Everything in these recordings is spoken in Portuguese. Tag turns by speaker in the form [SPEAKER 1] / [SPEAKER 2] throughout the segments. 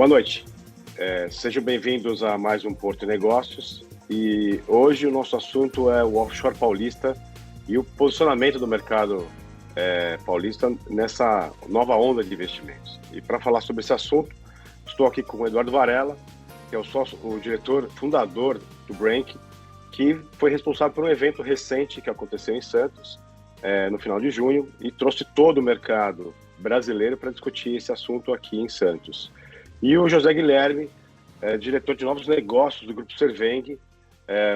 [SPEAKER 1] Boa noite. Sejam bem-vindos a mais um Porto e Negócios. E hoje o nosso assunto é o offshore paulista e o posicionamento do mercado paulista nessa nova onda de investimentos. E para falar sobre esse assunto, estou aqui com o Eduardo Varela, que é o diretor fundador do Brenk, que foi responsável por um evento recente que aconteceu em Santos, no final de junho, e trouxe todo o mercado brasileiro para discutir esse assunto aqui em Santos. E o José Guilherme, diretor de novos negócios do Grupo Serveng,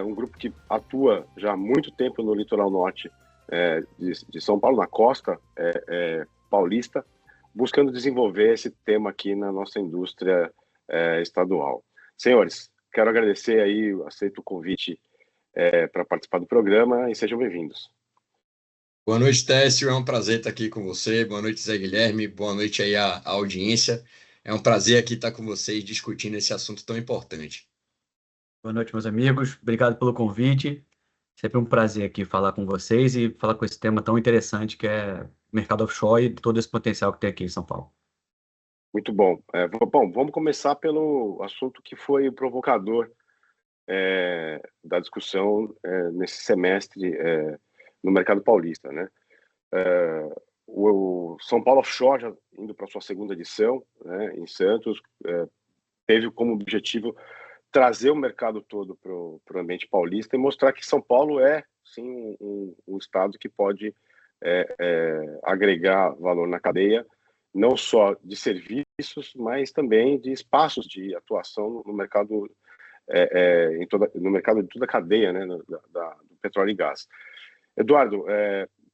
[SPEAKER 1] um grupo que atua já há muito tempo no litoral norte de São Paulo, na costa paulista, buscando desenvolver esse tema aqui na nossa indústria estadual. Senhores, quero agradecer aí, aceito o convite para participar do programa e sejam bem-vindos.
[SPEAKER 2] Boa noite, Técio. É um prazer estar aqui com você. Boa noite, Zé Guilherme. Boa noite aí à audiência. É um prazer aqui estar com vocês discutindo esse assunto tão importante.
[SPEAKER 3] Boa noite, meus amigos. Obrigado pelo convite. Sempre um prazer aqui falar com vocês e falar com esse tema tão interessante que é mercado offshore e todo esse potencial que tem aqui em São Paulo.
[SPEAKER 1] Muito bom. Bom, vamos começar pelo assunto que foi o provocador da discussão nesse semestre no mercado paulista, né? O São Paulo Offshore, já indo para a sua segunda edição, né, em Santos, teve como objetivo trazer o mercado todo para o ambiente paulista e mostrar que São Paulo é, sim, um estado que pode agregar valor na cadeia, não só de serviços, mas também de espaços de atuação no mercado, no mercado de toda a cadeia, né, do petróleo e gás. Eduardo,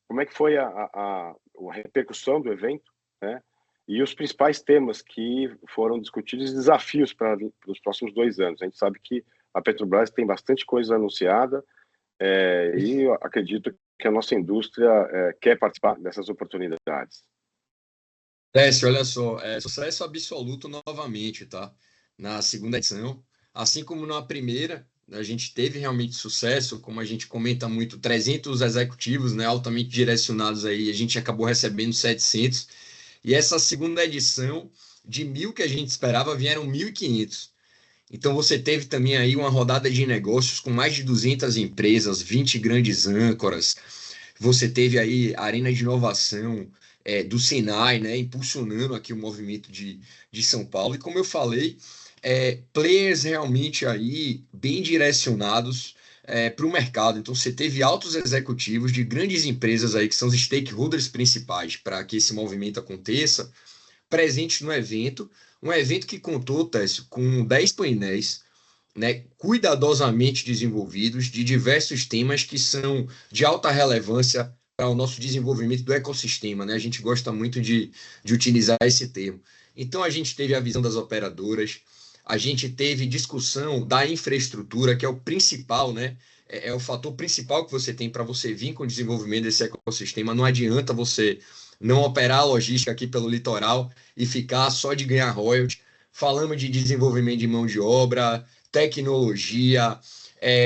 [SPEAKER 1] como é que foi a repercussão do evento, né? E os principais temas que foram discutidos e desafios para os próximos 2 anos? A gente sabe que a Petrobras tem bastante coisa anunciada e eu acredito que a nossa indústria quer participar dessas oportunidades.
[SPEAKER 2] Técio, olha só, sucesso absoluto novamente, tá? Na segunda edição, assim como na primeira, a gente teve realmente sucesso, como a gente comenta muito, 300 executivos, né, altamente direcionados aí, a gente acabou recebendo 700, e essa segunda edição, de 1.000 que a gente esperava, vieram 1.500. Então você teve também aí uma rodada de negócios com mais de 200 empresas, 20 grandes âncoras, você teve aí a Arena de Inovação do Senai, né, impulsionando aqui o movimento de São Paulo, e como eu falei, players realmente aí bem direcionados para o mercado. Então você teve altos executivos de grandes empresas aí que são os stakeholders principais para que esse movimento aconteça, presentes no evento, um evento que contou, Técio, com 10 painéis, né, cuidadosamente desenvolvidos de diversos temas que são de alta relevância para o nosso desenvolvimento do ecossistema, né? A gente gosta muito de utilizar esse termo. Então, a gente teve a visão das operadoras, a gente teve discussão da infraestrutura, que é o principal, né? É o fator principal que você tem para você vir com o desenvolvimento desse ecossistema. Não adianta você não operar a logística aqui pelo litoral e ficar só de ganhar royalties. Falamos de desenvolvimento de mão de obra, tecnologia,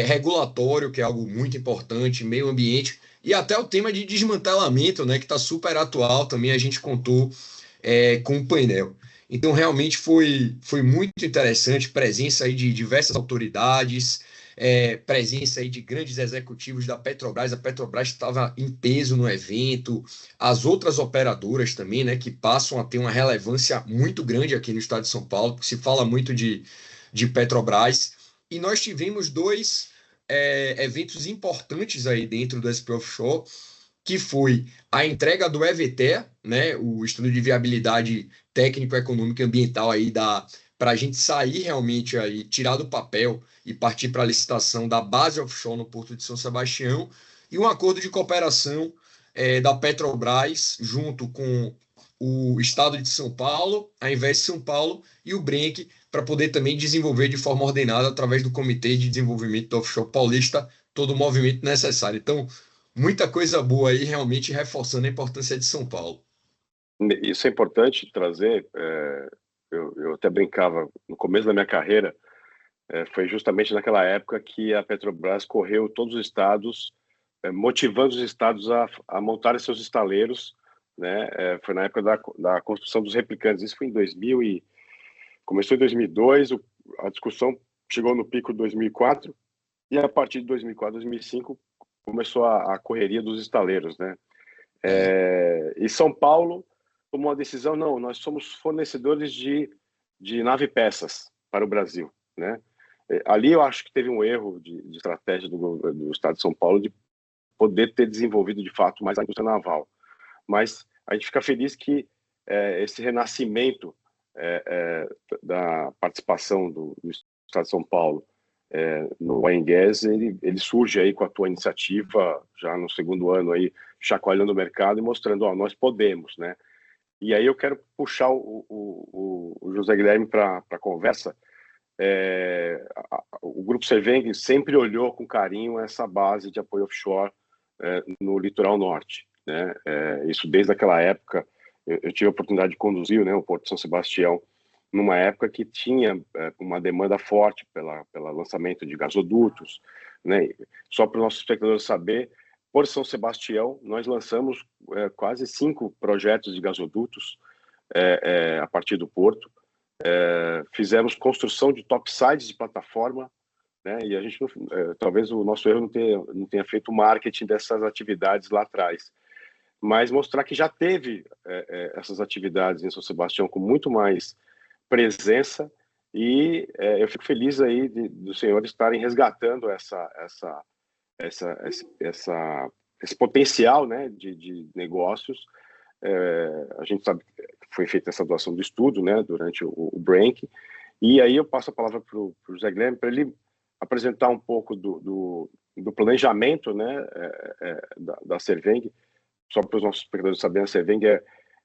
[SPEAKER 2] regulatório, que é algo muito importante, meio ambiente, e até o tema de desmantelamento, né, que está super atual, também a gente contou com o painel. Então, realmente foi muito interessante, presença aí de diversas autoridades, presença aí de grandes executivos da Petrobras. A Petrobras estava em peso no evento, as outras operadoras também, né, que passam a ter uma relevância muito grande aqui no estado de São Paulo, porque se fala muito de Petrobras, e nós tivemos 2 eventos importantes aí dentro do SP Offshore, que foi a entrega do EVTE, né, o estudo de viabilidade técnico, econômico e ambiental aí para a gente sair realmente aí, tirar do papel e partir para a licitação da base offshore no Porto de São Sebastião, e um acordo de cooperação da Petrobras junto com o Estado de São Paulo, a Invest São Paulo e o Brenk, para poder também desenvolver de forma ordenada através do Comitê de Desenvolvimento do Offshore Paulista todo o movimento necessário. Então, muita coisa boa aí, realmente reforçando a importância de São Paulo.
[SPEAKER 1] Isso é importante trazer. Eu até brincava, no começo da minha carreira, foi justamente naquela época que a Petrobras correu todos os estados, motivando os estados a montarem seus estaleiros, né? Foi na época da construção dos replicantes, isso foi em Começou em 2002, a discussão chegou no pico de 2004, e a partir de 2004, 2005, começou a correria dos estaleiros, né? E São Paulo tomou a decisão, não, nós somos fornecedores de nave-peças para o Brasil, né? Ali eu acho que teve um erro de estratégia do Estado de São Paulo de poder ter desenvolvido, de fato, mais a indústria naval. Mas a gente fica feliz que esse renascimento da participação do Estado de São Paulo no Oil and Gas, ele surge aí com a tua iniciativa, já no segundo ano aí, chacoalhando o mercado e mostrando, ó, nós podemos, né? E aí eu quero puxar o José Guilherme para a conversa. O Grupo Serveng sempre olhou com carinho essa base de apoio offshore no litoral norte, né? Isso desde aquela época, eu tive a oportunidade de conduzir, né, o Porto de São Sebastião, numa época que tinha uma demanda forte pelo lançamento de gasodutos, né? Só para os nossos espectadores saber, por São Sebastião, nós lançamos quase 5 projetos de gasodutos a partir do porto. Fizemos construção de topsides de plataforma, né? E a gente talvez o nosso erro não tenha feito marketing dessas atividades lá atrás, mas mostrar que já teve essas atividades em São Sebastião com muito mais presença, e eu fico feliz aí dos senhores estarem resgatando esse potencial, né, de negócios. A gente sabe que foi feita essa doação do estudo, né, durante o Brank, e aí eu passo a palavra para o José Guilherme para ele apresentar um pouco do planejamento, né, da Serveng. Só para os nossos espectadores saberem, a Serveng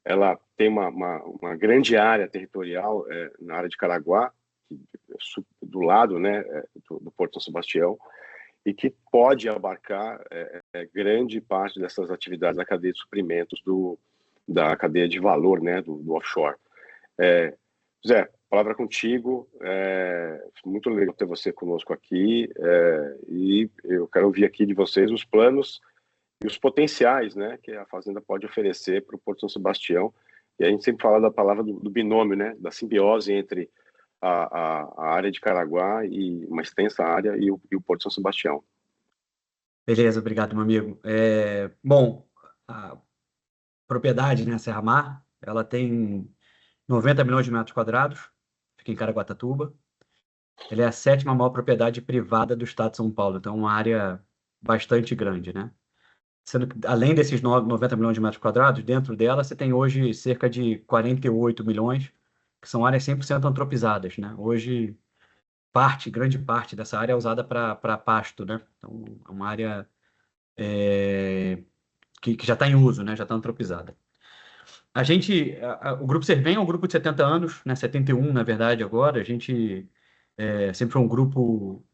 [SPEAKER 1] ela tem uma grande área territorial na área de Caraguá, do lado, né, do Porto São Sebastião, e que pode abarcar grande parte dessas atividades da cadeia de suprimentos da cadeia de valor, né, do offshore. Zé, palavra contigo. Muito legal ter você conosco aqui, e eu quero ouvir aqui de vocês os planos e os potenciais, né, que a Fazenda pode oferecer para o Porto São Sebastião. E a gente sempre fala da palavra do binômio, né, da simbiose entre a área de Caraguá e uma extensa área e o Porto São Sebastião.
[SPEAKER 3] Beleza, obrigado, meu amigo. Bom, a propriedade, né, a Serra Mar, ela tem 90 milhões de metros quadrados, fica em Caraguatatuba. Ela é a 7ª maior propriedade privada do estado de São Paulo, então uma área bastante grande, né? Sendo que, além desses 90 milhões de metros quadrados, dentro dela você tem hoje cerca de 48 milhões, que são áreas 100% antropizadas, né? Hoje, grande parte dessa área é usada para pasto, né? Então, é uma área que já está em uso, né? Já está antropizada. O Grupo Serveng é um grupo de 70 anos, né? 71, na verdade, agora. A gente sempre foi um grupo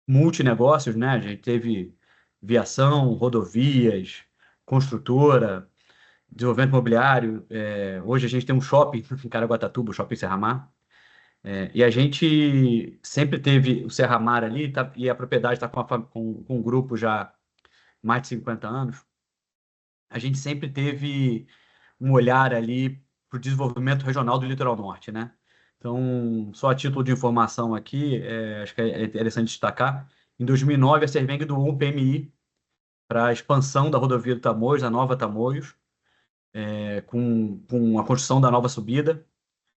[SPEAKER 3] multinegócios, né? A gente teve viação, rodovias, construtora, desenvolvimento imobiliário. Hoje a gente tem um shopping em Caraguatatuba, o Shopping Serra Mar. E a gente sempre teve o Serra Mar ali, e a propriedade está com um grupo já há mais de 50 anos. A gente sempre teve um olhar ali para o desenvolvimento regional do litoral norte, né? Então, só a título de informação aqui, acho que é interessante destacar, em 2009 a Serveng doou um PMI para a expansão da rodovia do Tamoios, a nova Tamoios, com a construção da nova subida,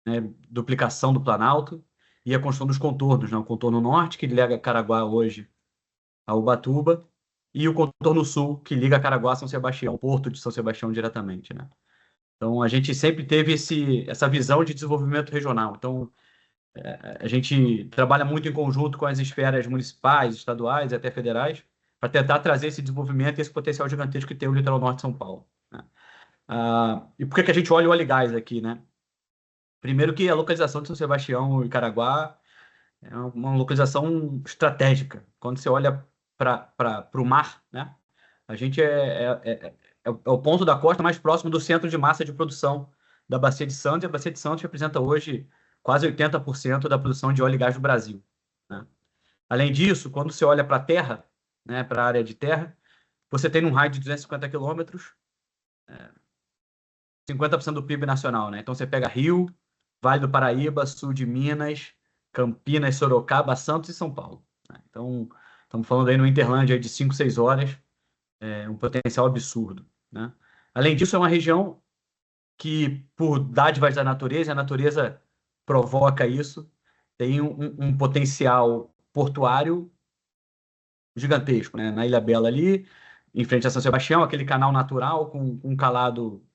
[SPEAKER 3] né, duplicação do Planalto e a construção dos contornos, né, o contorno norte, que liga Caraguá hoje a Ubatuba, e o contorno sul, que liga Caraguá a São Sebastião, o porto de São Sebastião diretamente, né? Então, a gente sempre teve essa visão de desenvolvimento regional. Então, a gente trabalha muito em conjunto com as esferas municipais, estaduais e até federais, para tentar trazer esse desenvolvimento e esse potencial gigantesco que tem o litoral norte de São Paulo, né? E por que a gente olha o óleo e gás aqui, né? Primeiro que a localização de São Sebastião e Caraguá é uma localização estratégica. Quando você olha para o mar, né? A gente é o ponto da costa mais próximo do centro de massa de produção da Bacia de Santos, e a Bacia de Santos representa hoje quase 80% da produção de óleo e gás do Brasil, né? Além disso, quando você olha para a terra, né, para a área de terra, você tem num raio de 250 quilômetros 50% do PIB nacional, né? Então você pega Rio, Vale do Paraíba, sul de Minas, Campinas, Sorocaba, Santos e São Paulo, né? Então, estamos falando aí no hinterland aí de 5, 6 horas, um potencial absurdo, né? Além disso, é uma região que, por dádivas da natureza, a natureza provoca isso, tem um potencial portuário gigantesco, né? Na Ilha Bela ali, em frente a São Sebastião, aquele canal natural com um calado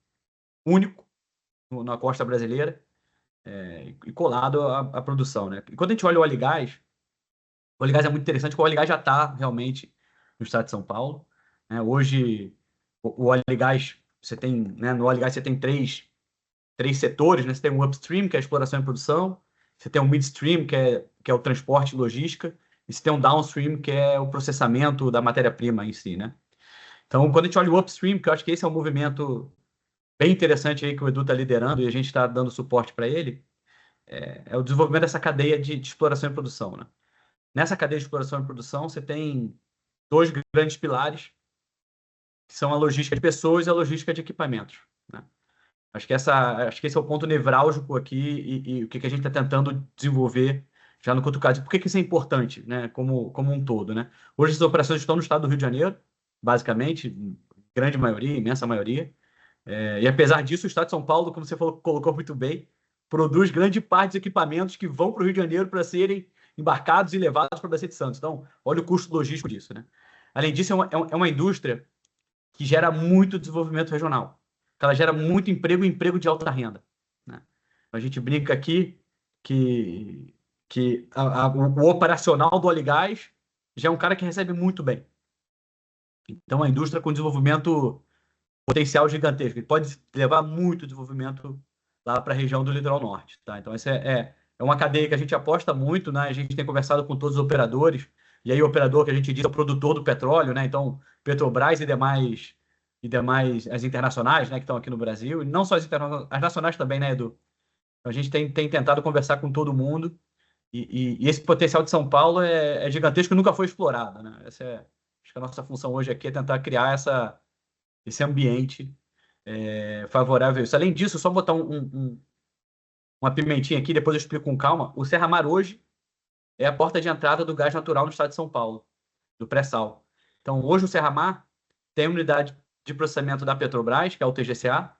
[SPEAKER 3] único na costa brasileira, e colado à produção, né? E quando a gente olha o óleo e gás é muito interessante, porque o óleo e gás já está realmente no estado de São Paulo, né? Hoje, o óleo e gás, você tem, né, no óleo e gás você tem três setores, né? Você tem o upstream, que é a exploração e produção, você tem o midstream, que é o transporte e logística, e você tem o downstream, que é o processamento da matéria-prima em si, né? Então, quando a gente olha o upstream, que eu acho que esse é um movimento bem interessante aí que o Edu está liderando e a gente está dando suporte para ele, é o desenvolvimento dessa cadeia de exploração e produção, né? Nessa cadeia de exploração e produção, você tem dois grandes pilares, que são a logística de pessoas e a logística de equipamentos, né? Acho que esse é o ponto nevrálgico aqui e o que a gente está tentando desenvolver já no curto prazo. Por que isso é importante, né? Como um todo, né? Hoje as operações estão no estado do Rio de Janeiro, basicamente, grande maioria, imensa maioria. E apesar disso, o estado de São Paulo, como você falou, colocou muito bem, produz grande parte dos equipamentos que vão para o Rio de Janeiro para serem embarcados e levados para a Bacia de Santos. Então, olha o custo logístico disso, né? Além disso, é uma indústria que gera muito desenvolvimento regional. Ela gera muito emprego e emprego de alta renda, né? A gente brinca aqui que o operacional do óleo e gás já é um cara que recebe muito bem. Então, a indústria com desenvolvimento potencial gigantesco. Ele pode levar muito desenvolvimento lá para a região do litoral norte, tá? Então, essa é uma cadeia que a gente aposta muito, né? A gente tem conversado com todos os operadores, e aí o operador que a gente diz é o produtor do petróleo, né? Então, Petrobras e demais as internacionais, né, que estão aqui no Brasil, e não só as nacionais também, né, Edu? Então, a gente tem tentado conversar com todo mundo, e esse potencial de São Paulo é gigantesco e nunca foi explorado, né? Acho que a nossa função hoje aqui é tentar criar esse ambiente favorável a isso. Além disso, só botar uma pimentinha aqui, depois eu explico com calma. O Serra Mar hoje é a porta de entrada do gás natural no estado de São Paulo, do pré-sal. Então, hoje o Serra Mar tem unidade de processamento da Petrobras, que é o TGCA,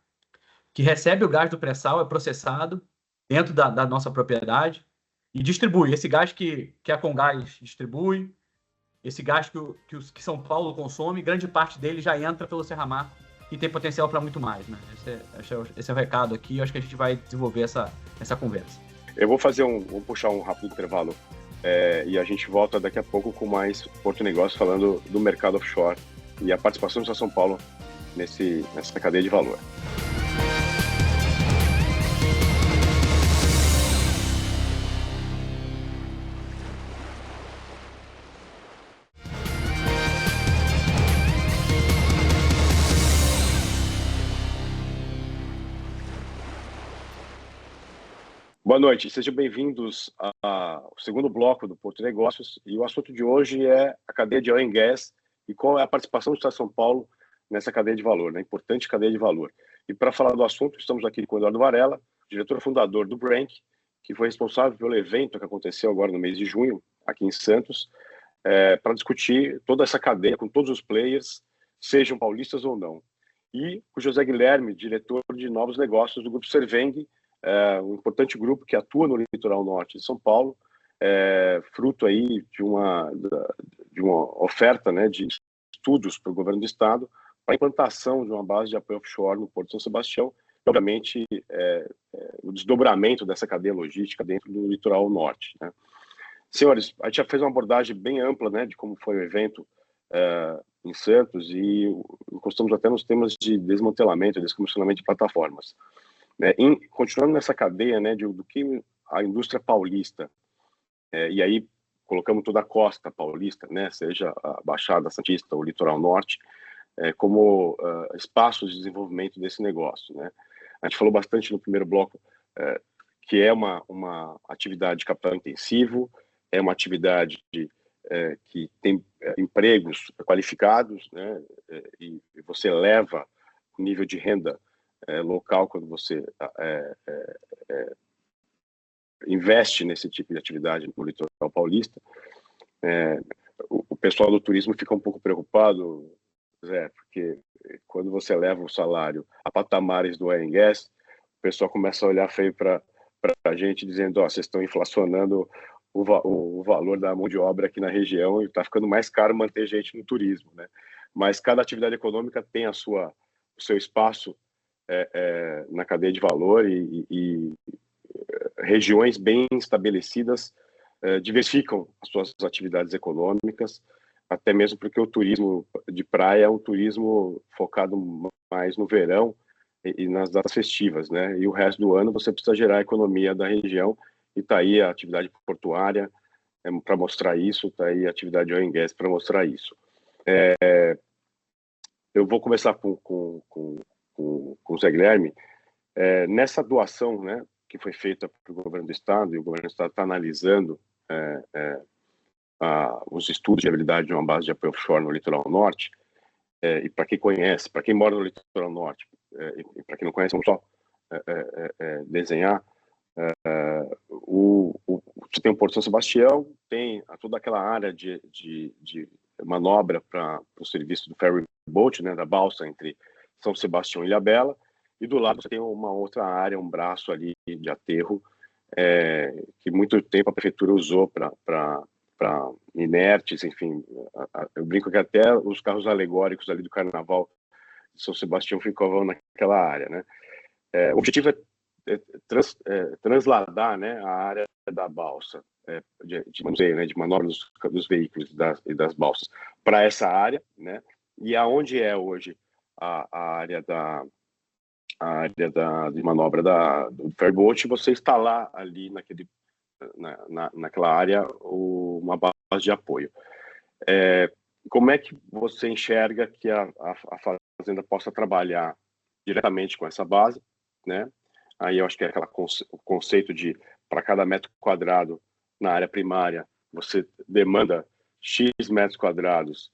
[SPEAKER 3] que recebe o gás do pré-sal, é processado dentro da nossa propriedade e distribui. Esse gás que a Comgás distribui, esse gás que São Paulo consome, grande parte dele já entra pelo Serra Mar e tem potencial para muito mais, né? Esse é o recado aqui. Eu acho que a gente vai desenvolver essa conversa.
[SPEAKER 1] Eu vou puxar um rápido intervalo e a gente volta daqui a pouco com mais Porto Negócio falando do mercado offshore e a participação de São Paulo nessa cadeia de valor. Boa noite, sejam bem-vindos ao segundo bloco do Porto Negócios, e o assunto de hoje é a cadeia de oil and gas e qual é a participação do Estado de São Paulo nessa cadeia de valor, né? Importante cadeia de valor. E para falar do assunto, estamos aqui com o Eduardo Varela, diretor fundador do Brank, que foi responsável pelo evento que aconteceu agora no mês de junho, aqui em Santos, para discutir toda essa cadeia com todos os players, sejam paulistas ou não. E o José Guilherme, diretor de novos negócios do Grupo Serveng, um importante grupo que atua no litoral norte de São Paulo, fruto aí de uma oferta, né, de estudos para o governo do estado para a implantação de uma base de apoio offshore no Porto de São Sebastião e, obviamente, o desdobramento dessa cadeia logística dentro do litoral norte, né? Senhores, a gente já fez uma abordagem bem ampla, né, de como foi o evento em Santos e encostamos até nos temas de desmantelamento e descomissionamento de plataformas. Continuando nessa cadeia, né, do que a indústria paulista, e aí colocamos toda a costa paulista, né, seja a Baixada Santista ou o Litoral Norte, como espaços de desenvolvimento desse negócio, né? A gente falou bastante no primeiro bloco que é uma atividade de capital intensivo, é uma atividade que tem empregos qualificados, né, e você eleva o nível de renda local quando você investe nesse tipo de atividade no litoral paulista. O pessoal do turismo fica um pouco preocupado, Zé, porque quando você leva o salário a patamares do oil and gas, o pessoal começa a olhar feio para a gente, dizendo: ó, vocês estão inflacionando o valor da mão de obra aqui na região e está ficando mais caro manter gente no turismo, né? Mas cada atividade econômica tem o seu espaço na cadeia de valor, e regiões bem estabelecidas diversificam as suas atividades econômicas, até mesmo porque o turismo de praia é um turismo focado mais no verão e nas datas festivas, né? E o resto do ano você precisa gerar a economia da região, e está aí a atividade portuária para mostrar isso, está aí a atividade de oil and gas para mostrar isso. Eu vou começar com o Zé Guilherme. Nessa doação, né, que foi feita para o governo do estado, e o governo do estado está analisando os estudos de viabilidade de uma base de apoio offshore no litoral norte, e para quem conhece, para quem mora no litoral norte, e para quem não conhece, vamos só desenhar. Você tem o Porto São Sebastião, tem toda aquela área de manobra para o serviço do ferry boat, né, da balsa entre São Sebastião e Ilhabela, e do lado você tem uma outra área, um braço ali de aterro, que muito tempo a prefeitura usou para inertes, enfim. Eu brinco que até os carros alegóricos ali do Carnaval de São Sebastião ficavam naquela área, né? O objetivo é transladar, né, a área da balsa, de manuseio, né, de manobra dos veículos e das balsas para essa área, né? E aonde é hoje a área de manobra do ferryboat, você instalar ali naquela área uma base de apoio. Como é que você enxerga que a fazenda possa trabalhar diretamente com essa base, né? Aí eu acho que é o conceito de, para cada metro quadrado na área primária, você demanda X metros quadrados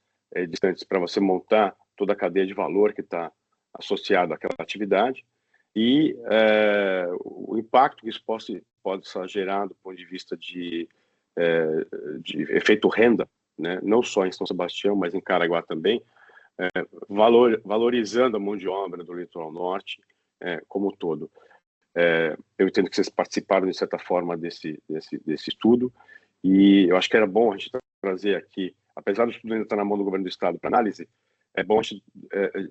[SPEAKER 1] distantes para você montar toda a cadeia de valor que está associada àquela atividade, e o impacto que isso pode gerar do ponto de vista de efeito renda, né? Não só em São Sebastião, mas em Caraguá também, valorizando a mão de obra do litoral norte como um todo. Eu entendo que vocês participaram, de certa forma, desse estudo, e eu acho que era bom a gente trazer aqui, apesar do estudo ainda estar na mão do governo do estado para análise, é bom a gente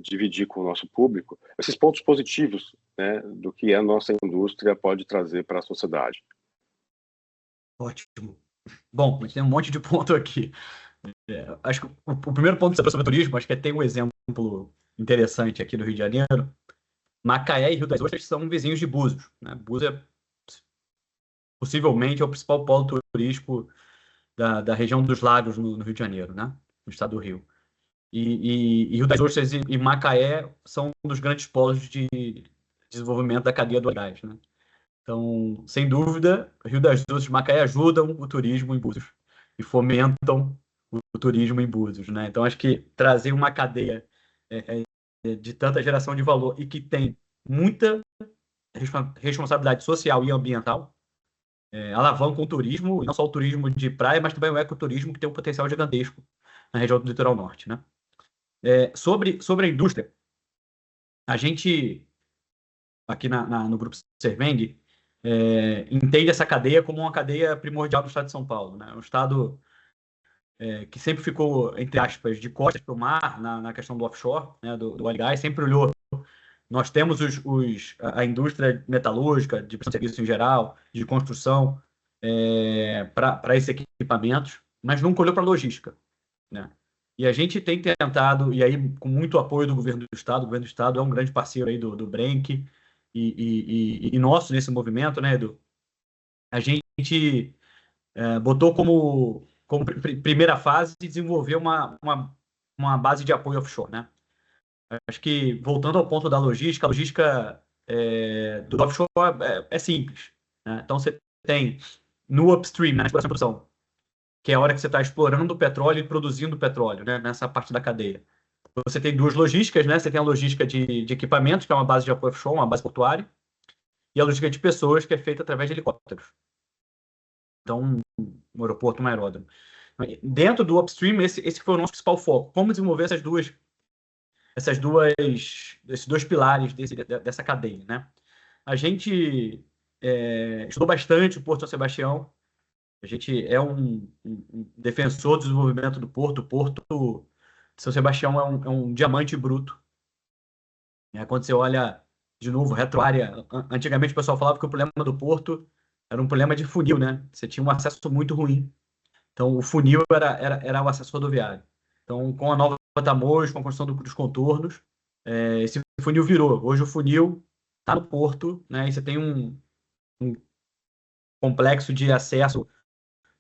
[SPEAKER 1] dividir com o nosso público esses pontos positivos, né, do que a nossa indústria pode trazer para a sociedade.
[SPEAKER 3] Ótimo. Bom, a gente tem um monte de ponto aqui. Acho que o primeiro ponto que você trouxe sobre turismo, acho que tem um exemplo interessante aqui no Rio de Janeiro. Macaé e Rio das Ostras são vizinhos de Búzios, né? Búzios possivelmente é o principal polo turístico da região dos lagos no Rio de Janeiro, né? No estado do Rio. E Rio das Ostras e Macaé são um dos grandes polos de desenvolvimento da cadeia do gás, né? Então, sem dúvida, Rio das Ostras e Macaé ajudam o turismo em Búzios e fomentam o turismo em Búzios, né? Então, acho que trazer uma cadeia de tanta geração de valor e que tem muita responsabilidade social e ambiental, alavancam o turismo, não só o turismo de praia, mas também o ecoturismo, que tem um potencial gigantesco na região do litoral norte, né? Sobre a indústria, a gente, aqui no Grupo Serveng, entende essa cadeia como uma cadeia primordial do estado de São Paulo, né? Um estado que sempre ficou, entre aspas, de costas para o mar na questão do offshore, né, do oil and gas, sempre olhou. Nós temos a indústria metalúrgica, de prestação de serviço em geral, de construção, para esses equipamentos, mas nunca olhou para a logística, né? E a gente tem tentado, e aí com muito apoio do governo do estado, o governo do estado é um grande parceiro aí do Brenck e nosso nesse movimento, né, Edu? A gente botou como primeira fase desenvolver uma base de apoio offshore, né? Acho que, voltando ao ponto da logística, a logística do offshore é simples, né? Então, você tem no upstream, na exploração e produção, que é a hora que você está explorando o petróleo e produzindo petróleo, né, nessa parte da cadeia. Você tem duas logísticas, né? Você tem a logística de equipamentos, que é uma base de apoio offshore, uma base portuária, e a logística de pessoas, que é feita através de helicópteros. um aeroporto, um aeródromo. Dentro do upstream, esse foi o nosso principal foco. Como desenvolver esses dois pilares dessa cadeia, né? A gente estudou bastante o Porto São Sebastião. A gente é um defensor do desenvolvimento do Porto. O Porto de São Sebastião é um diamante bruto. Quando você olha, de novo, retroárea, antigamente o pessoal falava que o problema do Porto era um problema de funil, né? Você tinha um acesso muito ruim. Então, o funil era o acesso rodoviário. Então, com a nova Tamoios, com a construção dos contornos, esse funil virou. Hoje o funil está no Porto, né? E você tem um complexo de acesso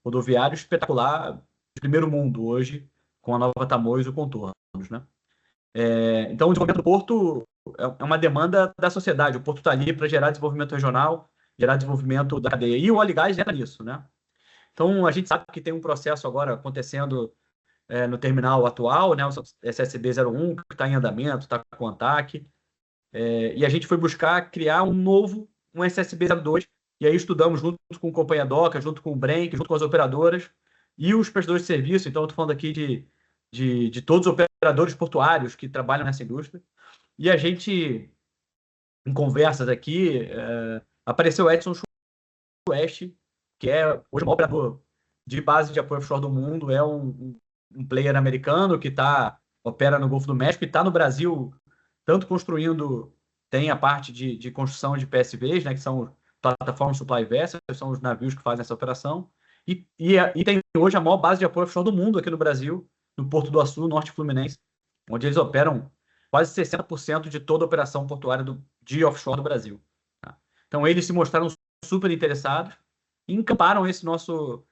[SPEAKER 3] rodoviário espetacular de primeiro mundo hoje, com a nova Tamoios e o contornos, né? Então, o desenvolvimento do Porto é uma demanda da sociedade. O Porto está ali para gerar desenvolvimento regional, gerar desenvolvimento da cadeia. E o óleo e gás entra nisso, né? Então, a gente sabe que tem um processo agora acontecendo no terminal atual, né? O SSB 01, que está em andamento, está com o ANTAC. E a gente foi buscar criar um SSB 02, e aí estudamos junto com o Companhia Doca, junto com o Brenk, junto com as operadoras e os prestadores de serviço. Então, eu estou falando aqui de todos os operadores portuários que trabalham nessa indústria. E a gente, em conversas aqui, apareceu o Edson West, que é hoje o maior operador de base de apoio offshore do mundo, é um player americano que opera no Golfo do México e está no Brasil, tanto construindo, tem a parte de construção de PSVs, né, que são plataformas supply vessels, são os navios que fazem essa operação, e tem hoje a maior base de apoio offshore do mundo aqui no Brasil, no Porto do Açu, Norte Fluminense, onde eles operam quase 60% de toda a operação portuária de offshore do Brasil. Tá? Então, eles se mostraram super interessados e encamparam esse nosso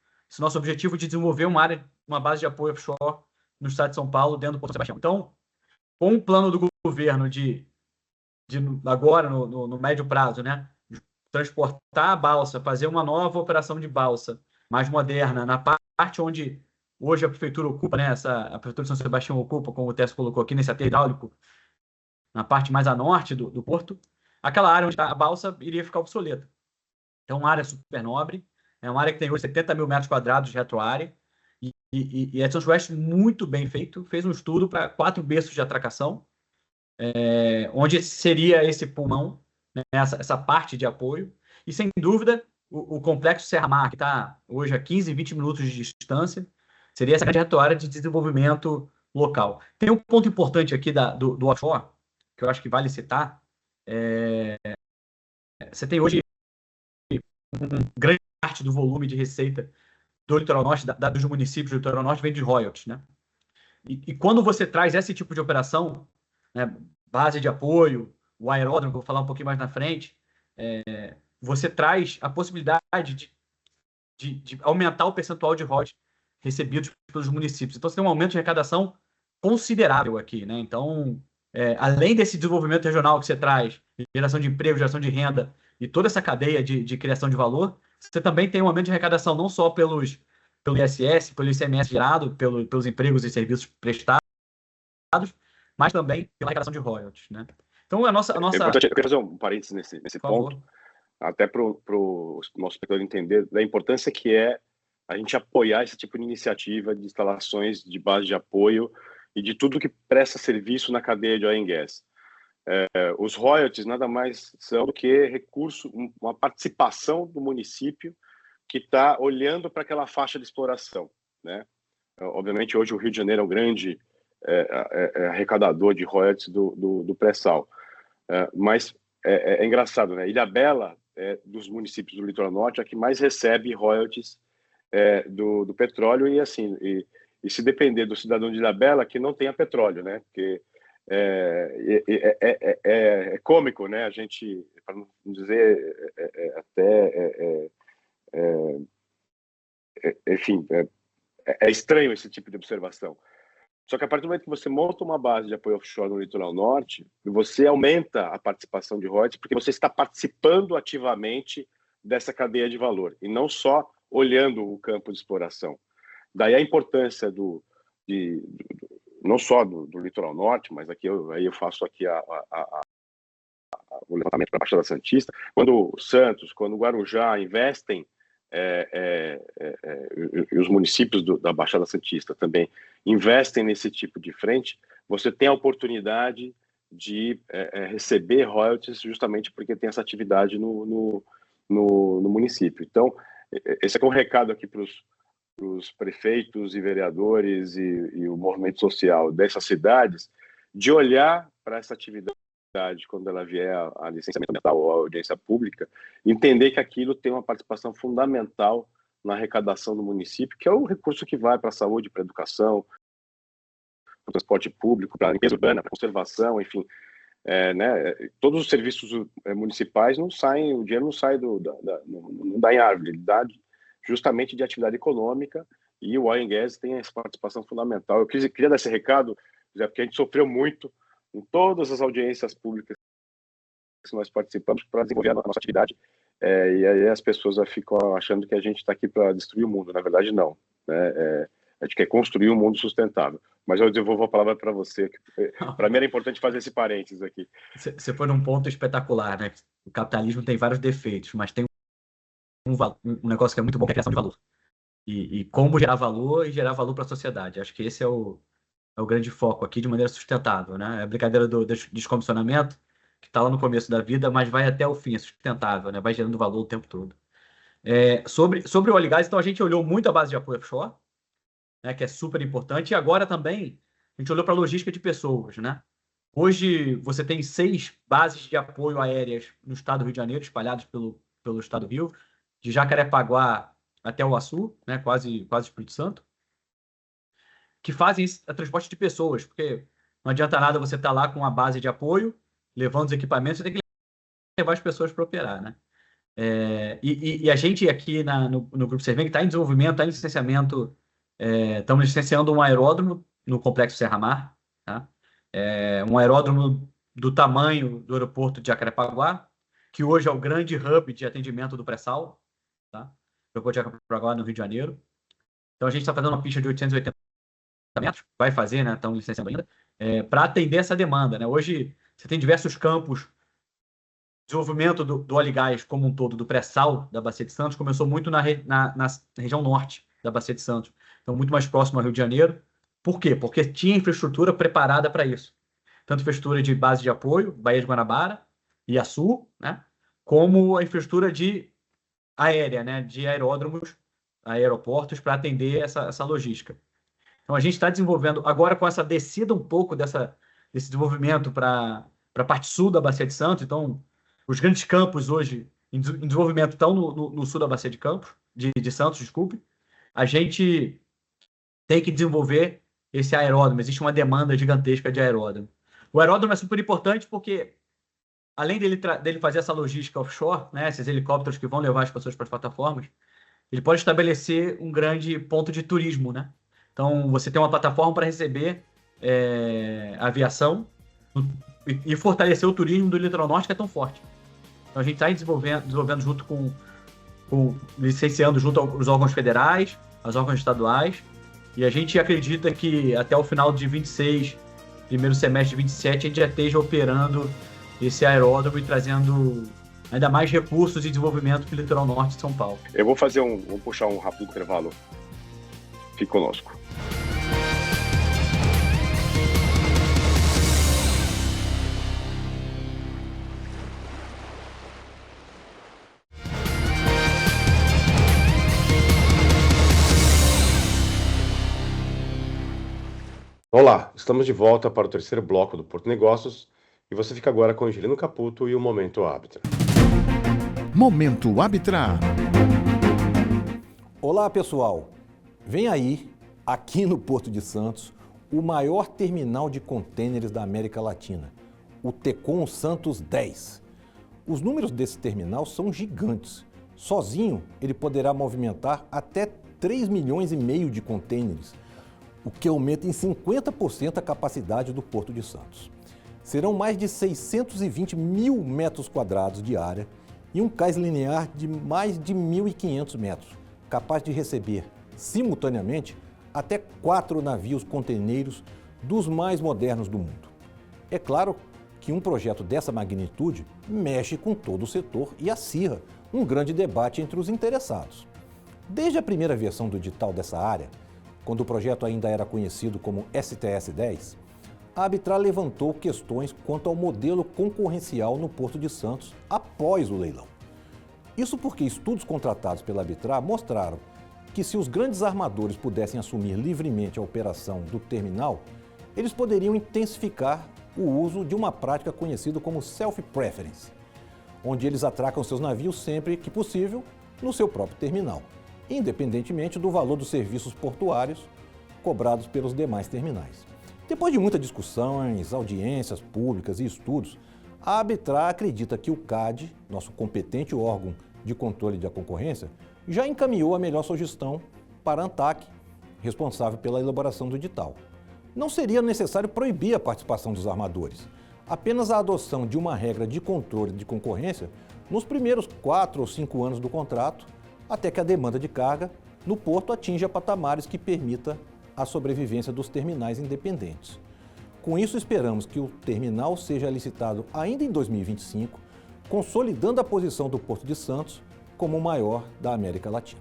[SPEAKER 3] objetivo de desenvolver uma base de apoio offshore no estado de São Paulo, dentro do Porto Sebastião. Então, com o plano do governo de agora, no médio prazo, né, de transportar a balsa, fazer uma nova operação de balsa mais moderna, na parte onde hoje a prefeitura ocupa, né, a prefeitura de São Sebastião ocupa, como o Tess colocou aqui, nesse aterro hidráulico, na parte mais a norte do porto, aquela área onde está a balsa iria ficar obsoleta. Então, uma área super nobre, é uma área que tem hoje 70 mil metros quadrados de retroárea, e Edson West, muito bem feito, fez um estudo para 4 berços de atracação, onde seria esse pulmão, né, essa parte de apoio, e sem dúvida, o complexo Serra Mar, que está hoje a 15, 20 minutos de distância, seria essa grande retroárea de desenvolvimento local. Tem um ponto importante aqui do offshore, que eu acho que vale citar. Você tem hoje grande parte do volume de receita do litoral norte, dos municípios do litoral norte, vem de royalties, né? E quando você traz esse tipo de operação, né, base de apoio, o aeródromo, que eu vou falar um pouquinho mais na frente, você traz a possibilidade de aumentar o percentual de royalties recebidos pelos municípios. Então, você tem um aumento de arrecadação considerável aqui, né? Então, além desse desenvolvimento regional que você traz, geração de emprego, geração de renda e toda essa cadeia de criação de valor, você também tem um aumento de arrecadação não só pelo ISS, pelo ICMS gerado, pelos empregos e serviços prestados, mas também pela arrecadação de royalties, né? Então, a nossa...
[SPEAKER 1] Eu queria fazer um parênteses nesse ponto, até para o nosso espectador entender da importância que é a gente apoiar esse tipo de iniciativa de instalações de base de apoio e de tudo que presta serviço na cadeia de oil and gas. Os royalties nada mais são do que recurso, uma participação do município que está olhando para aquela faixa de exploração, né? Obviamente, hoje o Rio de Janeiro é um grande arrecadador de royalties do pré-sal, mas é engraçado, né? Ilhabela, dos municípios do litoral norte, é a que mais recebe royalties do petróleo, e assim, e se depender do cidadão de Ilhabela, que não tenha petróleo, né? Porque é cômico, né? A gente, para não dizer enfim, é estranho esse tipo de observação. Só que a partir do momento que você monta uma base de apoio offshore no litoral norte, você aumenta a participação de royalties, porque você está participando ativamente dessa cadeia de valor, e não só olhando o campo de exploração. Daí a importância não só do litoral norte, mas aqui eu faço aqui o levantamento para a Baixada Santista. Quando o Santos, quando o Guarujá investem e os municípios da Baixada Santista também investem nesse tipo de frente, você tem a oportunidade de receber royalties justamente porque tem essa atividade no município. Então, esse é um recado aqui para os prefeitos e vereadores e o movimento social dessas cidades, de olhar para essa atividade quando ela vier a licenciamento ambiental ou a audiência pública, entender que aquilo tem uma participação fundamental na arrecadação do município, que é o recurso que vai para a saúde, para a educação, para o transporte público, para a limpeza urbana, para a conservação, enfim. Todos os serviços municipais não saem, o dinheiro não sai não dá em árvore, ele dá justamente de atividade econômica, e o oil and gas tem essa participação fundamental. Eu queria dar esse recado, porque a gente sofreu muito em todas as audiências públicas que nós participamos para desenvolver a nossa atividade, e aí as pessoas ficam achando que a gente está aqui para destruir o mundo. Na verdade, não. A gente quer construir um mundo sustentável. Mas eu devolvo a palavra para você. Para mim era importante fazer esse parênteses aqui.
[SPEAKER 3] Você foi num ponto espetacular, né? O capitalismo tem vários defeitos, mas tem um negócio que é muito bom, que é a criação de valor. E como gerar valor e gerar valor para a sociedade. Acho que esse é o grande foco aqui, de maneira sustentável, né? É a brincadeira do descomissionamento, que está lá no começo da vida, mas vai até o fim, é sustentável, né? Vai gerando valor o tempo todo. Sobre o óleo e gás, então a gente olhou muito a base de apoio offshore, né, que é super importante, e agora também a gente olhou para a logística de pessoas, né? Hoje você tem 6 bases de apoio aéreas no estado do Rio de Janeiro, espalhadas pelo estado do Rio, de Jacarepaguá até o Açu, né, quase Espírito Santo, que fazem a transporte de pessoas, porque não adianta nada você estar lá com uma base de apoio, levando os equipamentos, você tem que levar as pessoas para operar, né? E a gente aqui no Grupo Serveng está em desenvolvimento, está em licenciamento, estamos licenciando um aeródromo no Complexo Serra Mar, tá? Um aeródromo do tamanho do aeroporto de Jacarepaguá, que hoje é o grande hub de atendimento do pré-sal, tá? O aeroporto de Jacarepaguá, no Rio de Janeiro. Então a gente está fazendo uma pista de 880 metros, vai fazer, né? Estamos licenciando ainda, para atender essa demanda, né? Hoje você tem diversos campos. O desenvolvimento do óleo e gás como um todo, do pré-sal da Bacia de Santos, começou muito na região norte da Bacia de Santos. Então, muito mais próximo ao Rio de Janeiro. Por quê? Porque tinha infraestrutura preparada para isso. Tanto infraestrutura de base de apoio, Baía de Guanabara e Açu, né? Como a infraestrutura aérea, né? De aeródromos, aeroportos, para atender essa logística. Então, a gente está desenvolvendo, agora com essa descida um pouco desse desenvolvimento para a parte sul da Bacia de Santos. Então, os grandes campos hoje em desenvolvimento estão no sul da Bacia de Santos, desculpe. A gente tem que desenvolver esse aeródromo. Existe uma demanda gigantesca de aeródromo. O aeródromo é super importante porque, além dele fazer essa logística offshore, né, esses helicópteros que vão levar as pessoas para as plataformas, ele pode estabelecer um grande ponto de turismo, né? Então, você tem uma plataforma para receber aviação e fortalecer o turismo do litoral norte, que é tão forte. Então, a gente está desenvolvendo junto licenciando junto aos órgãos federais, aos órgãos estaduais, e a gente acredita que até o final de 26, primeiro semestre de 27, a gente já esteja operando esse aeródromo e trazendo ainda mais recursos e desenvolvimento para o litoral norte de São Paulo.
[SPEAKER 1] Eu vou puxar um rápido intervalo. Fique conosco. Olá, estamos de volta para o terceiro bloco do Porto Negócios e você fica agora com Angelino Caputo e o Momento Árbitra.
[SPEAKER 4] Momento Árbitra.
[SPEAKER 5] Olá, pessoal. Vem aí, aqui no Porto de Santos, o maior terminal de contêineres da América Latina, o Tecon Santos 10. Os números desse terminal são gigantes. Sozinho, ele poderá movimentar até 3,5 milhões de contêineres, o que aumenta em 50% a capacidade do Porto de Santos. Serão mais de 620 mil metros quadrados de área e um cais linear de mais de 1.500 metros, capaz de receber, simultaneamente, até 4 navios containeiros dos mais modernos do mundo. É claro que um projeto dessa magnitude mexe com todo o setor e acirra um grande debate entre os interessados. Desde a primeira versão do edital dessa área, quando o projeto ainda era conhecido como STS-10, a Arbitrar levantou questões quanto ao modelo concorrencial no Porto de Santos após o leilão. Isso porque estudos contratados pela Arbitrar mostraram que se os grandes armadores pudessem assumir livremente a operação do terminal, eles poderiam intensificar o uso de uma prática conhecida como self-preference, onde eles atracam seus navios sempre que possível no seu próprio terminal, independentemente do valor dos serviços portuários cobrados pelos demais terminais. Depois de muitas discussões, audiências públicas e estudos, a Arbitrar acredita que o CAD, nosso competente órgão de controle da concorrência, já encaminhou a melhor sugestão para a ANTAC, responsável pela elaboração do edital. Não seria necessário proibir a participação dos armadores, apenas a adoção de uma regra de controle de concorrência nos primeiros 4 ou 5 anos do contrato, até que a demanda de carga no porto atinja patamares que permita a sobrevivência dos terminais independentes. Com isso, esperamos que o terminal seja licitado ainda em 2025, consolidando a posição do Porto de Santos como o maior da América Latina.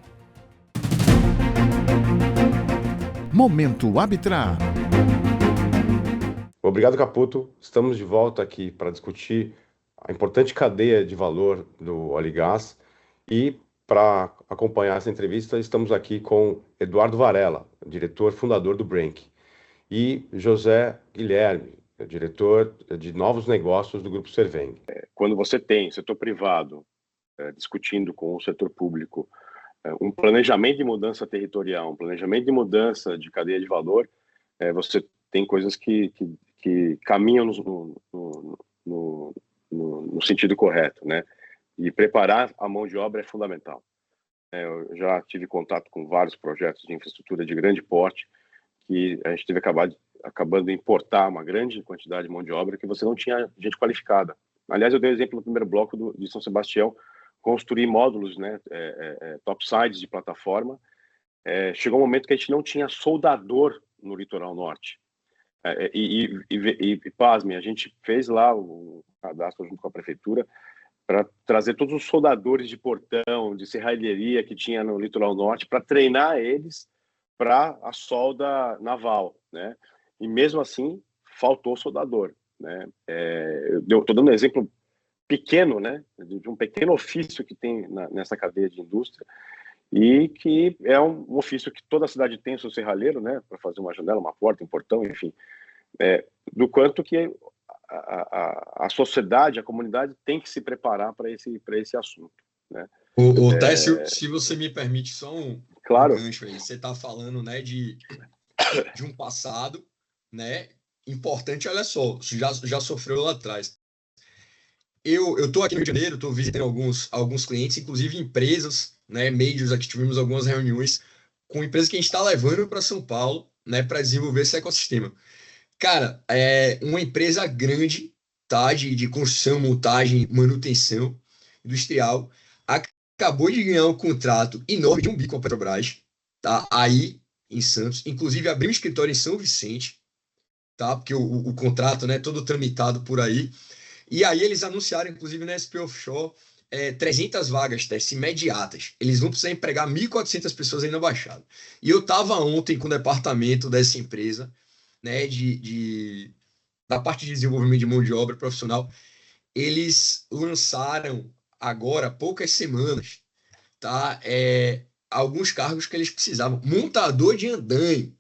[SPEAKER 4] Momento Arbitrar.
[SPEAKER 1] Obrigado, Caputo. Estamos de volta aqui para discutir a importante cadeia de valor do óleo e gás. E para acompanhar essa entrevista, estamos aqui com Eduardo Varela, diretor fundador do Brenk, e José Guilherme, diretor de novos negócios do Grupo Serveng. Quando você tem setor privado discutindo com o setor público um planejamento de mudança territorial, um planejamento de mudança de cadeia de valor, você tem coisas que caminham no sentido correto, né? E preparar a mão de obra é fundamental. Eu já tive contato com vários projetos de infraestrutura de grande porte que a gente teve acabando de importar uma grande quantidade de mão de obra que você não tinha gente qualificada. Aliás, eu dei o exemplo no primeiro bloco de São Sebastião, construir módulos, né, topsides de plataforma. Chegou um momento que a gente não tinha soldador no litoral norte. E pasme, a gente fez lá o cadastro junto com a prefeitura para trazer todos os soldadores de portão, de serralheria que tinha no litoral norte, para treinar eles para a solda naval, né? E mesmo assim, faltou soldador, né? Eu estou dando um exemplo pequeno, né, de um pequeno ofício que tem nessa cadeia de indústria, e que é um ofício que toda cidade tem o seu serralheiro, né, para fazer uma janela, uma porta, um portão, enfim, do quanto que a sociedade, a comunidade tem que se preparar para esse assunto, né?
[SPEAKER 2] O Técio, se você me permite só
[SPEAKER 1] claro.
[SPEAKER 2] Um gancho aí, você está falando, né, de um passado, né, importante. Olha só, já sofreu lá atrás. Eu estou aqui no Rio de Janeiro, estou visitando alguns clientes, inclusive empresas, né, majors. Aqui tivemos algumas reuniões com empresas que a gente está levando para São Paulo, né, para desenvolver esse ecossistema. Cara, é uma empresa grande, tá, de construção, montagem, manutenção industrial, acabou de ganhar um contrato enorme de um bi com a Petrobras, tá, aí em Santos. Inclusive abriu um escritório em São Vicente, tá, porque o contrato, né, todo tramitado por aí. E aí eles anunciaram, inclusive na SP Offshore, 300 vagas, testes imediatas. Eles vão precisar empregar 1.400 pessoas aí na Baixada. E eu estava ontem com o departamento dessa empresa, né, da parte de desenvolvimento de mão de obra profissional. Eles lançaram agora, há poucas semanas, tá, alguns cargos que eles precisavam. Montador de andaime.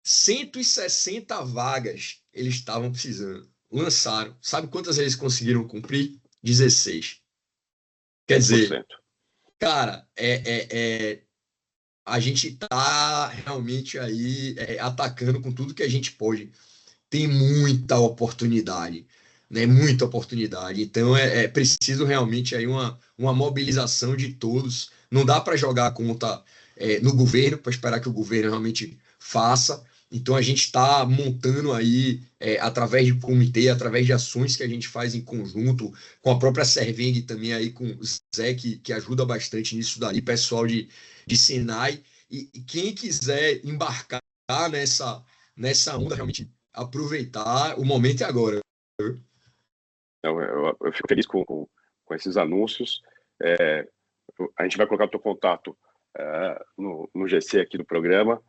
[SPEAKER 2] 160 vagas eles estavam precisando. Lançaram. Sabe quantas eles conseguiram cumprir? 16. Quer dizer, cara, a gente tá realmente aí atacando com tudo que a gente pode. Tem muita oportunidade, né? Muita oportunidade. Então é preciso realmente aí uma mobilização de todos. Não dá para jogar a conta no governo, para esperar que o governo realmente faça. Então, a gente está montando aí, através de comitê, através de ações que a gente faz em conjunto, com a própria Serveng também, aí com o Zé, que ajuda bastante nisso daí, pessoal de Senai. E quem quiser embarcar nessa onda, realmente aproveitar, o momento é agora.
[SPEAKER 1] Eu fico feliz com esses anúncios. a gente vai colocar o teu contato no GC aqui do programa,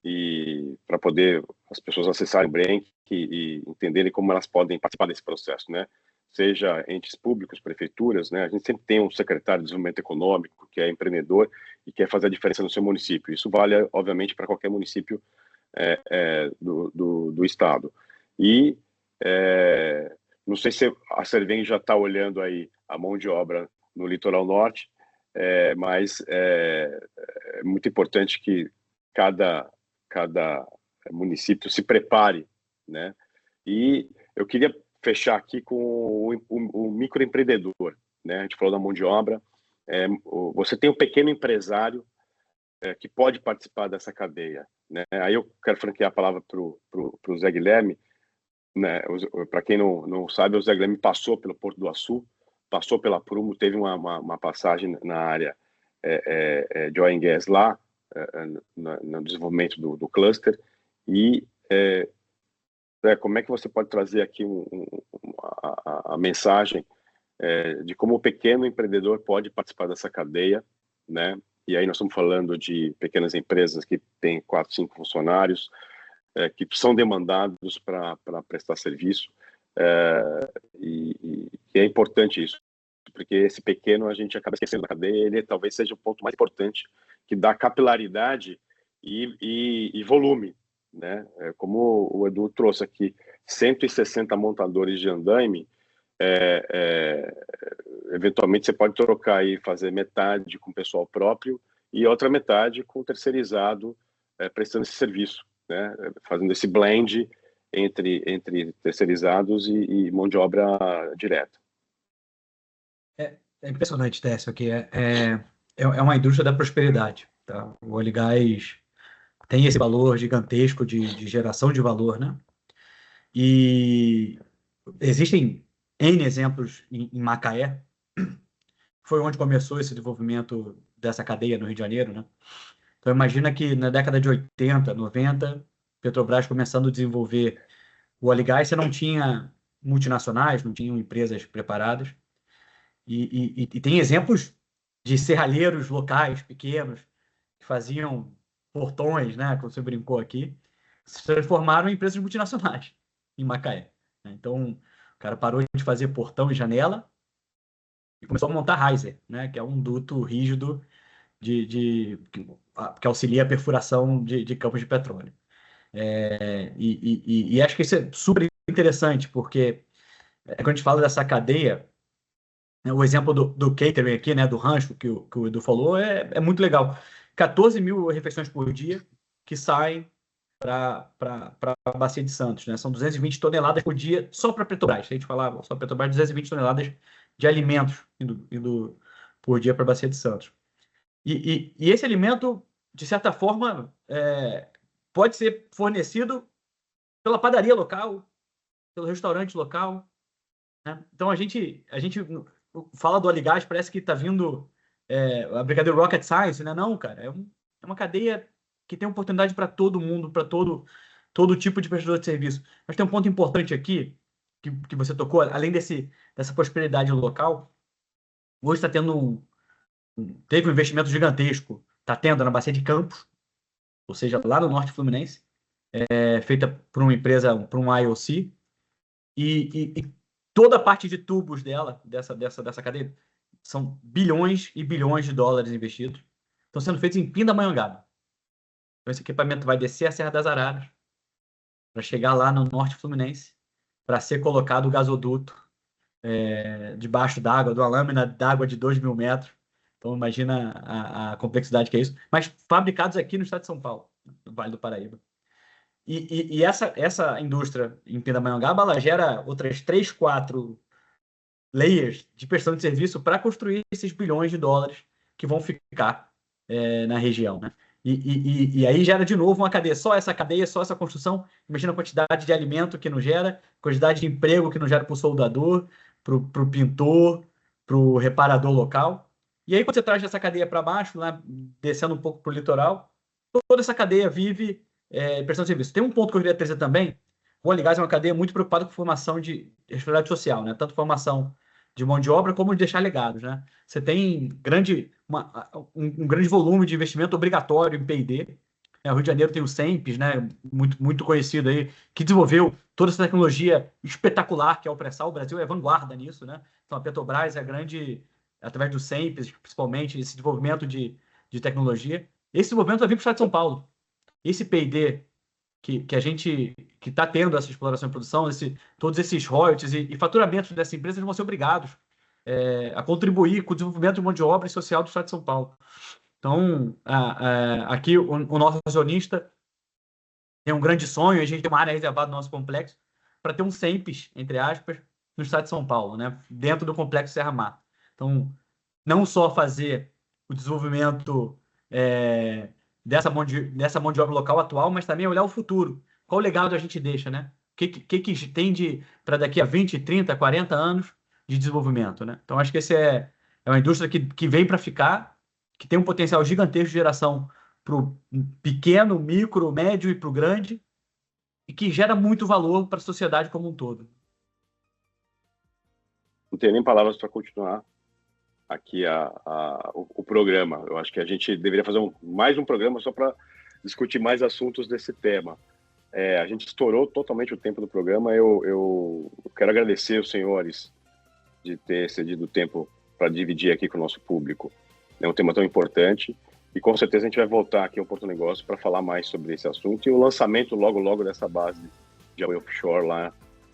[SPEAKER 1] e para poder as pessoas acessarem o Brenk e entenderem como elas podem participar desse processo, né? Seja entes públicos, prefeituras, né? A gente sempre tem um secretário de desenvolvimento econômico que é empreendedor e quer fazer a diferença no seu município. Isso vale, obviamente, para qualquer município do estado. E não sei se a Serveng já está olhando aí a mão de obra no litoral norte, mas é muito importante que cada município se prepare, né? E eu queria fechar aqui com o microempreendedor, né? A gente falou da mão de obra. Você tem um pequeno empresário que pode participar dessa cadeia, né? Aí eu quero franquear a palavra para o Zé Guilherme, né? Para quem não sabe, o Zé Guilherme passou pelo Porto do Açu, passou pela Prumo, teve uma passagem na área de oil and gas lá, no desenvolvimento do cluster. E como é que você pode trazer aqui a mensagem de como o pequeno empreendedor pode participar dessa cadeia, né? E aí nós estamos falando de pequenas empresas que têm 4, 5 funcionários, que são demandados para prestar serviço, e é importante isso, porque esse pequeno a gente acaba esquecendo da cadeia, ele talvez seja o ponto mais importante, que dá capilaridade e volume, né? Como o Edu trouxe aqui, 160 montadores de andaime, eventualmente você pode trocar e fazer metade com o pessoal próprio e outra metade com o terceirizado prestando esse serviço, né? Fazendo esse blend entre terceirizados e mão de obra direta.
[SPEAKER 3] É impressionante, Décio, aqui. É uma indústria da prosperidade, tá? O óleo e gás tem esse valor gigantesco de geração de valor, né? E existem N exemplos em Macaé, foi onde começou esse desenvolvimento dessa cadeia no Rio de Janeiro, né? Então imagina que na década de 80, 90, Petrobras começando a desenvolver o óleo e gás, você não tinha multinacionais, não tinham empresas preparadas. E tem exemplos de serralheiros locais, pequenos, que faziam portões, né, como você brincou aqui, se transformaram em empresas multinacionais em Macaé. Então, o cara parou de fazer portão e janela e começou a montar riser, né, que é um duto rígido que auxilia a perfuração de campos de petróleo. E acho que isso é super interessante, porque quando a gente fala dessa cadeia, o exemplo do catering aqui, né, do rancho que o Edu falou, é muito legal. 14 mil refeições por dia que saem para a Bacia de Santos, né? São 220 toneladas por dia só para Petrobras. A gente falava só Petrobras, 220 toneladas de alimentos indo por dia para a Bacia de Santos. E esse alimento, de certa forma, pode ser fornecido pela padaria local, pelo restaurante local, né? Então a gente fala do óleo e gás, parece que está vindo a brincadeira Rocket Science, né? Não, cara, é uma cadeia que tem oportunidade para todo mundo, para todo tipo de prestador de serviço. Mas tem um ponto importante aqui, que você tocou, além dessa prosperidade local, hoje está tendo teve um investimento gigantesco, está tendo na Bacia de Campos, ou seja, lá no norte fluminense, feita por uma empresa, por um IOC, e toda a parte de tubos dessa cadeia são bilhões e bilhões de dólares investidos. Estão sendo feitos em Pindamonhangaba. Então, esse equipamento vai descer a Serra das Araras para chegar lá no norte fluminense, para ser colocado o gasoduto debaixo d'água, de uma lâmina d'água de 2.000 metros. Então, imagina a complexidade que é isso. Mas fabricados aqui no estado de São Paulo, no Vale do Paraíba. E essa indústria em Pindamonhangaba, ela gera outras 3, 4 layers de prestação de serviço para construir esses bilhões de dólares que vão ficar na região, né? E aí gera de novo uma cadeia, só essa construção. Imagina a quantidade de alimento que não gera, quantidade de emprego que não gera para o soldador, para o pintor, para o reparador local. E aí quando você traz essa cadeia para baixo, lá, descendo um pouco para o litoral, toda essa cadeia vive prestação de serviço. Tem um ponto que eu queria trazer também. O óleo e gás é uma cadeia muito preocupada com formação de responsabilidade social, né? Tanto formação de mão de obra, como de deixar legados, né? Você tem um grande volume de investimento obrigatório em P&D. O Rio de Janeiro tem o SEMPES, né? Muito conhecido aí, que desenvolveu toda essa tecnologia espetacular que é o pré-sal. O Brasil é vanguarda nisso, né? Então a Petrobras é grande, através do SEMPES, principalmente, esse desenvolvimento de tecnologia. Esse desenvolvimento vai vir para o estado de São Paulo. Esse P&D que a gente que está tendo essa exploração e produção, todos esses royalties e faturamentos dessa empresa, eles vão ser obrigados a contribuir com o desenvolvimento de mão de obra e social do estado de São Paulo. Então, aqui o nosso acionista tem um grande sonho, a gente tem uma área reservada no nosso complexo para ter um SEMPES, entre aspas, no estado de São Paulo, né? Dentro do complexo Serra Mata. Então, não só fazer o desenvolvimento dessa mão de obra local atual, mas também olhar o futuro. Qual legado a gente deixa, né? O que tem para daqui a 20, 30, 40 anos de desenvolvimento, né? Então, acho que essa é uma indústria que vem para ficar, que tem um potencial gigantesco de geração para o pequeno, micro, médio e para o grande, e que gera muito valor para a sociedade como um todo.
[SPEAKER 1] Não tenho nem palavras para continuar aqui o programa. Eu acho que a gente deveria fazer mais um programa só para discutir mais assuntos desse tema. A gente estourou totalmente o tempo do programa. Eu quero agradecer os senhores de ter cedido o tempo para dividir aqui com o nosso público. É um tema tão importante e com certeza a gente vai voltar aqui ao Porto Negócio para falar mais sobre esse assunto e o lançamento logo dessa base de offshore lá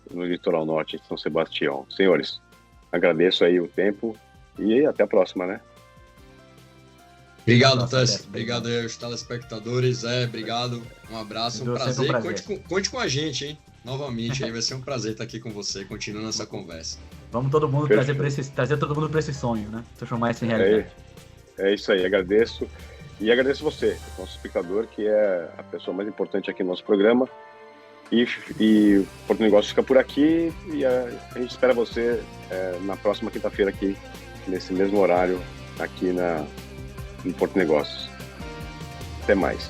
[SPEAKER 1] no litoral norte de São Sebastião. Senhores, agradeço aí o tempo e até a próxima, né?
[SPEAKER 2] Obrigado, Tess. Obrigado aí aos telespectadores. Obrigado. Um abraço, um prazer. Conte com a gente, hein? Novamente, aí vai ser um prazer estar aqui com você, continuando essa conversa.
[SPEAKER 3] Vamos todo mundo trazer todo mundo para esse sonho, né? Transformar isso em realidade.
[SPEAKER 1] É isso aí, agradeço. E agradeço você, nosso espectador, que é a pessoa mais importante aqui no nosso programa. E o Porto Negócio fica por aqui e a gente espera você na próxima quinta-feira aqui, nesse mesmo horário, aqui no Porto Negócios. Até mais.